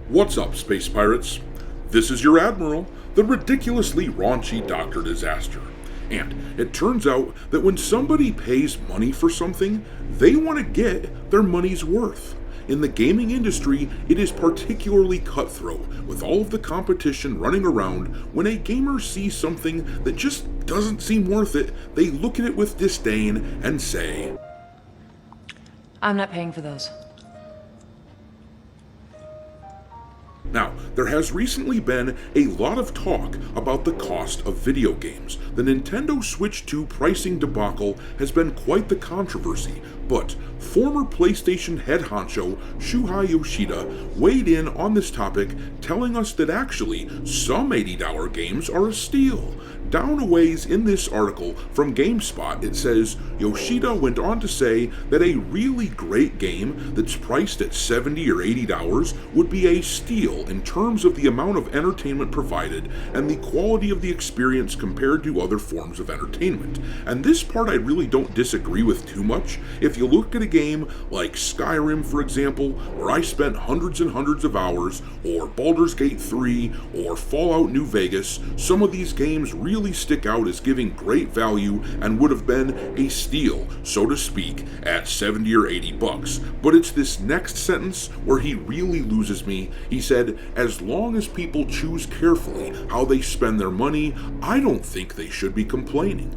What's up, space pirates? This is your Admiral, the ridiculously raunchy Dr. Disaster. And it turns out that when somebody pays money for something, they want to get their money's worth. In the gaming industry, it is particularly cutthroat, with all of the competition running around. When a gamer sees something that just doesn't seem worth it, they look at it with disdain and say, "I'm not paying for those." Now, there has recently been a lot of talk about the cost of video games. The Nintendo Switch 2 pricing debacle has been quite the controversy, but former PlayStation head honcho Shuhei Yoshida weighed in on this topic, telling us that actually some $80 games are a steal. Down a ways in this article from GameSpot, it says Yoshida went on to say that a really great game that's priced at $70 or $80 would be a steal in terms of the amount of entertainment provided and the quality of the experience compared to other forms of entertainment. And this part I really don't disagree with too much. If you look at a game like Skyrim, for example, where I spent hundreds and hundreds of hours, or Baldur's Gate 3, or Fallout New Vegas, some of these games really stick out as giving great value and would have been a steal, so to speak, at $70 or $80. But it's this next sentence where he really loses me. He said, "As long as people choose carefully how they spend their money, I don't think they should be complaining."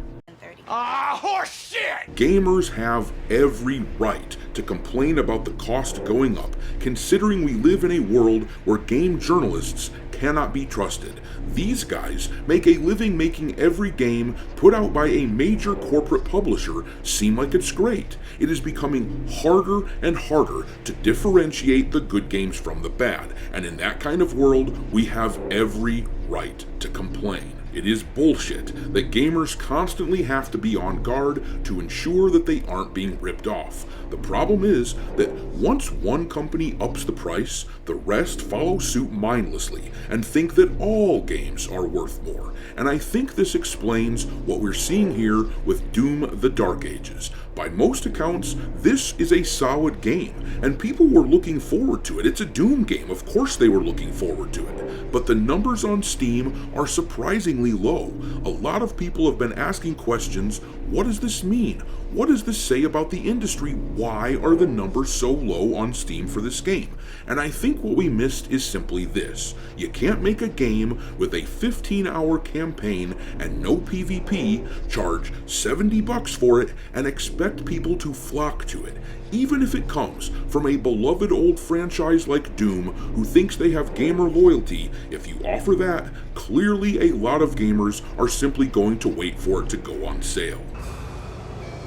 Horse shit! Gamers have every right to complain about the cost going up, considering we live in a world where game journalists cannot be trusted. These guys make a living making every game put out by a major corporate publisher seem like it's great. It is becoming harder and harder to differentiate the good games from the bad, and in that kind of world, we have every right to complain. It is bullshit that gamers constantly have to be on guard to ensure that they aren't being ripped off. The problem is that once one company ups the price, the rest follow suit mindlessly and think that all games are worth more. And I think this explains what we're seeing here with Doom: The Dark Ages. By most accounts, this is a solid game, and people were looking forward to it. It's a Doom game, of course they were looking forward to it. But the numbers on Steam are surprisingly low. A lot of people have been asking questions. What does this mean? What does this say about the industry? Why are the numbers so low on Steam for this game? And I think what we missed is simply this. You can't make a game with a 15-hour campaign and no PvP, charge $70 for it, and expect people to flock to it. Even if it comes from a beloved old franchise like Doom, who thinks they have gamer loyalty, if you offer that, clearly a lot of gamers are simply going to wait for it to go on sale.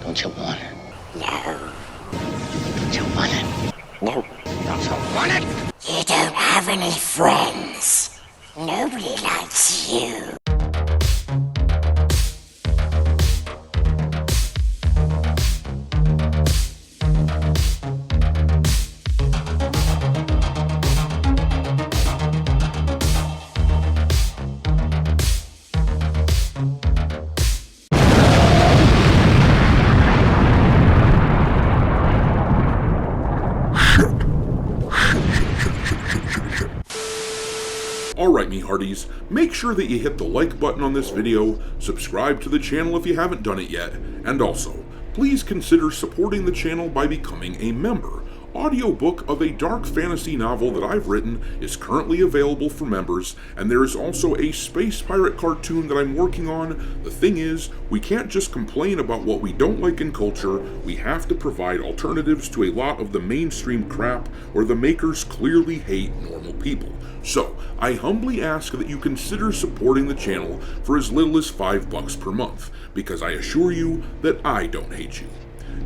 Don't you want it? No. Don't you want it? No. Don't you want it? You don't have any friends. Nobody likes you. Alright, me hearties, make sure that you hit the like button on this video, subscribe to the channel if you haven't done it yet, and also, please consider supporting the channel by becoming a member. Audiobook of a dark fantasy novel that I've written is currently available for members, and there is also a space pirate cartoon that I'm working on. The thing is, we can't just complain about what we don't like in culture, we have to provide alternatives to a lot of the mainstream crap where the makers clearly hate normal people. So, I humbly ask that you consider supporting the channel for as little as $5 per month, because I assure you that I don't hate you.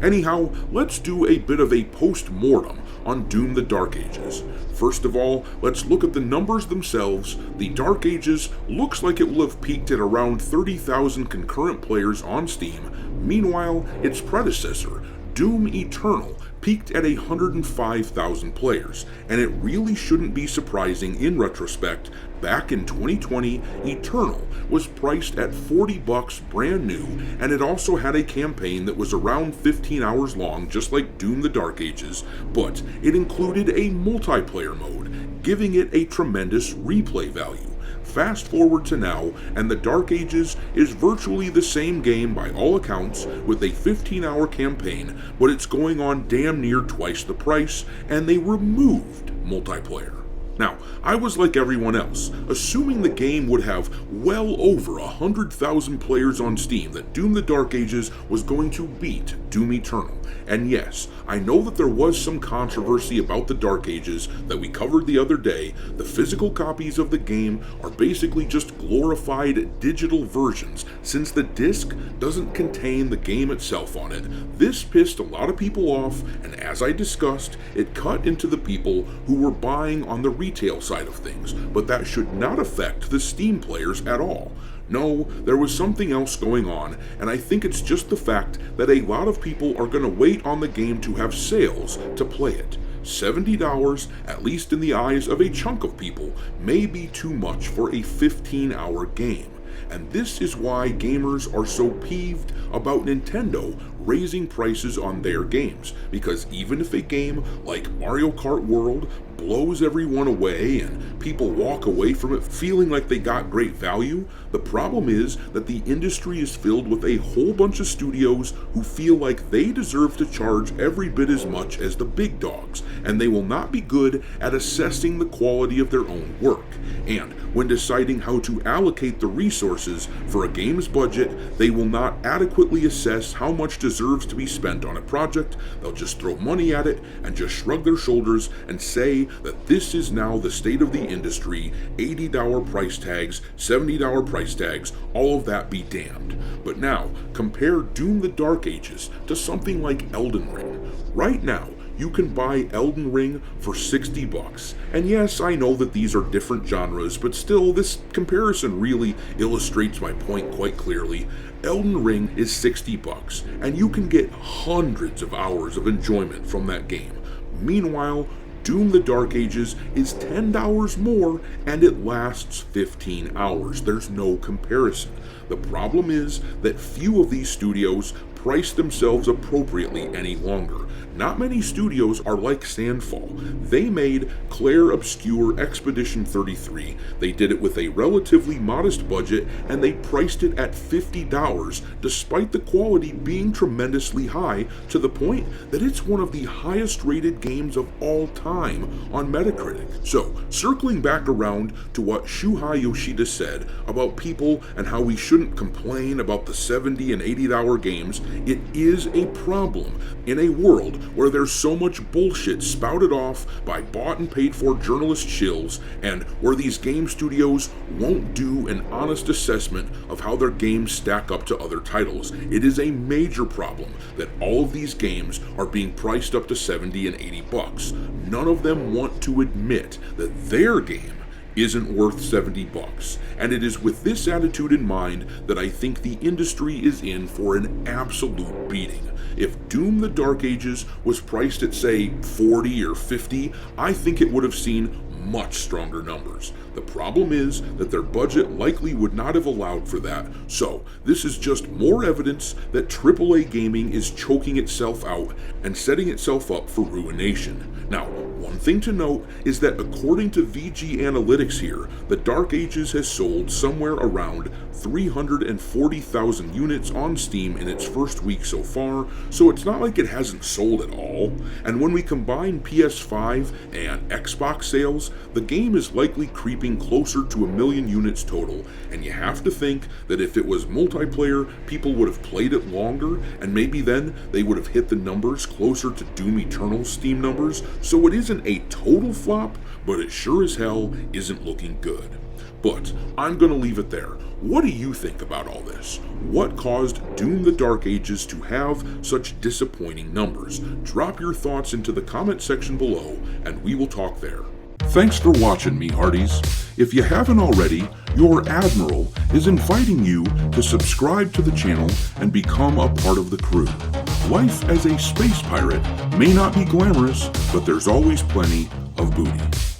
Anyhow, let's do a bit of a post-mortem on Doom: The Dark Ages. First of all, let's look at the numbers themselves. The Dark Ages looks like it will have peaked at around 30,000 concurrent players on Steam. Meanwhile, its predecessor, Doom Eternal, peaked at 105,000 players, and it really shouldn't be surprising in retrospect. Back in 2020, Eternal was priced at $40 brand new, and it also had a campaign that was around 15 hours long, just like Doom the Dark Ages, but it included a multiplayer mode, giving it a tremendous replay value. Fast forward to now, and the Dark Ages is virtually the same game by all accounts, with a 15-hour campaign, but it's going on damn near twice the price, and they removed multiplayer. Now, I was like everyone else, assuming the game would have well over 100,000 players on Steam, that Doom the Dark Ages was going to beat Doom Eternal. And yes, I know that there was some controversy about the Dark Ages that we covered the other day. The physical copies of the game are basically just glorified digital versions, since the disc doesn't contain the game itself on it. This pissed a lot of people off, and as I discussed, it cut into the people who were buying on the retail side of things, but that should not affect the Steam players at all. No, there was something else going on, and I think it's just the fact that a lot of people are going to wait on the game to have sales to play it. $70, at least in the eyes of a chunk of people, may be too much for a 15-hour game. And this is why gamers are so peeved about Nintendo raising prices on their games, because even if a game like Mario Kart World blows everyone away and people walk away from it feeling like they got great value, the problem is that the industry is filled with a whole bunch of studios who feel like they deserve to charge every bit as much as the big dogs, and they will not be good at assessing the quality of their own work. And when deciding how to allocate the resources for a game's budget, they will not adequately assess how much deserves to be spent on a project. They'll just throw money at it and just shrug their shoulders and say that this is now the state of the industry. $80 price tags, $70 price tags, all of that be damned. But now, compare Doom the Dark Ages to something like Elden Ring. Right now, you can buy Elden Ring for $60. And yes, I know that these are different genres, but still, this comparison really illustrates my point quite clearly. Elden Ring is $60, and you can get hundreds of hours of enjoyment from that game. Meanwhile, Doom the Dark Ages is $10 more, and it lasts 15 hours. There's no comparison. The problem is that few of these studios price themselves appropriately any longer. Not many studios are like Sandfall. They made Claire Obscure Expedition 33. They did it with a relatively modest budget, and they priced it at $50, despite the quality being tremendously high, to the point that it's one of the highest rated games of all time on Metacritic. So, circling back around to what Shuhei Yoshida said about people and how we shouldn't complain about the $70 and $80 games, it is a problem in a world where there's so much bullshit spouted off by bought and paid for journalist shills, and where these game studios won't do an honest assessment of how their games stack up to other titles. It is a major problem that all of these games are being priced up to $70 and $80. None of them want to admit that their game isn't worth $70, and it is with this attitude in mind that I think the industry is in for an absolute beating. If Doom the Dark Ages was priced at, say, $40 or $50, I think it would have seen much stronger numbers. The problem is that their budget likely would not have allowed for that, so this is just more evidence that AAA gaming is choking itself out and setting itself up for ruination. Now, one thing to note is that according to VG Analytics here, the Dark Ages has sold somewhere around 340,000 units on Steam in its first week so far, so it's not like it hasn't sold at all. And when we combine PS5 and Xbox sales, the game is likely creeping closer to 1 million units total, and you have to think that if it was multiplayer, people would have played it longer, and maybe then they would have hit the numbers closer to Doom Eternal's Steam numbers, so it isn't a total flop, but it sure as hell isn't looking good. But I'm gonna leave it there. What do you think about all this? What caused Doom the Dark Ages to have such disappointing numbers? Drop your thoughts into the comment section below, and we will talk there. Thanks for watching, me hearties. If you haven't already, your Admiral is inviting you to subscribe to the channel and become a part of the crew. Life as a space pirate may not be glamorous, but there's always plenty of booty.